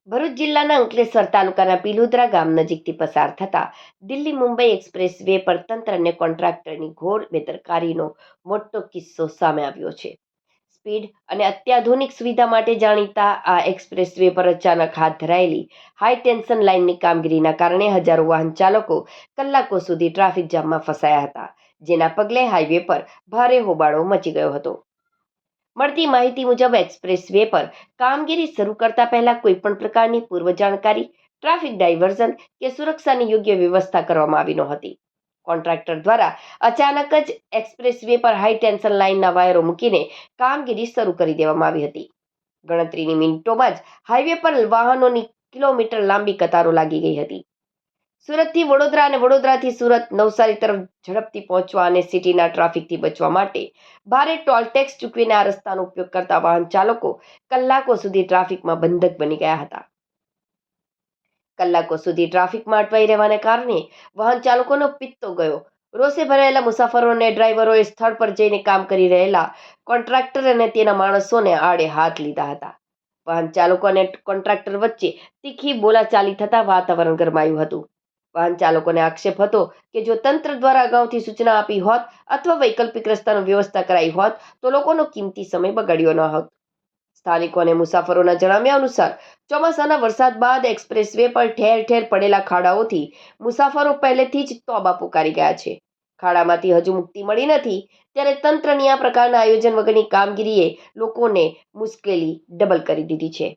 ભરૂચ જિલ્લાના અંકલેશ્વર તાલુકાના પિલુદ્રા ગામ નજીકથી પસાર થતા દિલ્હી મુંબઈ એક્સપ્રેસ વે પર તંત્ર અને કોન્ટ્રાક્ટરની ઘોર બેદરકારીનો મોટો કિસ્સો સામે આવ્યો છે. સ્પીડ અને અત્યાધુનિક સુવિધા માટે જાણીતા આ એક્સપ્રેસ વે પર અચાનક હાથ ધરાયેલી હાઈ ટેન્શન લાઇનની કામગીરીના કારણે હજારો વાહન ચાલકો કલાકો સુધી ટ્રાફિક જામમાં ફસાયા હતા, જેના પગલે હાઈવે પર ભારે હોબાળો મચી ગયો હતો. મળતી માહિતી મુજબ એક્સપ્રેસ વે પર કામગીરી શરૂ કરતા પહેલા કોઈપણ પ્રકારની પૂર્વ જાણકારી, ટ્રાફિક ડાયવર્ઝન કે સુરક્ષાની યોગ્ય વ્યવસ્થા કરવામાં આવી નહોતી. કોન્ટ્રાક્ટર દ્વારા અચાનક જ એક્સપ્રેસ વે પર હાઈ ટેન્શન લાઇનના વાયરો મૂકીને કામગીરી શરૂ કરી દેવામાં આવી હતી. ગણતરીની મિનિટોમાં જ હાઈવે પર વાહનોની કિલોમીટર લાંબી કતારો લાગી ગઈ હતી. સુરતથી વડોદરા અને વડોદરાથી સુરત, નવસારી તરફ ઝડપથી પહોંચવા અને સિટીના ટ્રાફિકથી બચવા માટે ભારે ટોલ ટેક્સ ચૂકવીને આ રસ્તાનો ઉપયોગ કરતા વાહન ચાલકો કલાકો સુધી ટ્રાફિકમાં બંધક બની ગયા હતા. કલાકો સુધી ટ્રાફિકમાં અટવાઈ રહેવાને કારણે વાહન ચાલકોનો પિત્તો ગયો. રોષે ભરાયેલા મુસાફરો અને ડ્રાઈવરોએ સ્થળ પર જઈને કામ કરી રહેલા કોન્ટ્રાક્ટર અને તેના માણસોને આડે હાથ લીધા હતા. વાહન ચાલકો અને કોન્ટ્રાક્ટર વચ્ચે તીખી બોલાચાલી થતા વાતાવરણ ગરમાયું હતું. વાહન ચાલકોને આક્ષેપ હતો કે જો તંત્ર દ્વારા અગાઉથી સૂચના આપી હોત અથવા વૈકલ્પિક રસ્તાની વ્યવસ્થા કરાઈ હોત તો લોકોનો કિંમતી સમય બગાડ્યો ન હોત. સ્થાનિકો અને મુસાફરોના જણાવ્યા અનુસાર ચોમાસાના વરસાદ બાદ એક્સપ્રેસ વે પર ઠેર ઠેર પડેલા ખાડાઓથી મુસાફરો પહેલેથી જ તોબા પુકારી ગયા છે. ખાડામાંથી હજુ મુક્તિ મળી નથી, ત્યારે તંત્રની આ પ્રકારના આયોજન વગરની કામગીરીએ લોકોને મુશ્કેલી ડબલ કરી દીધી છે.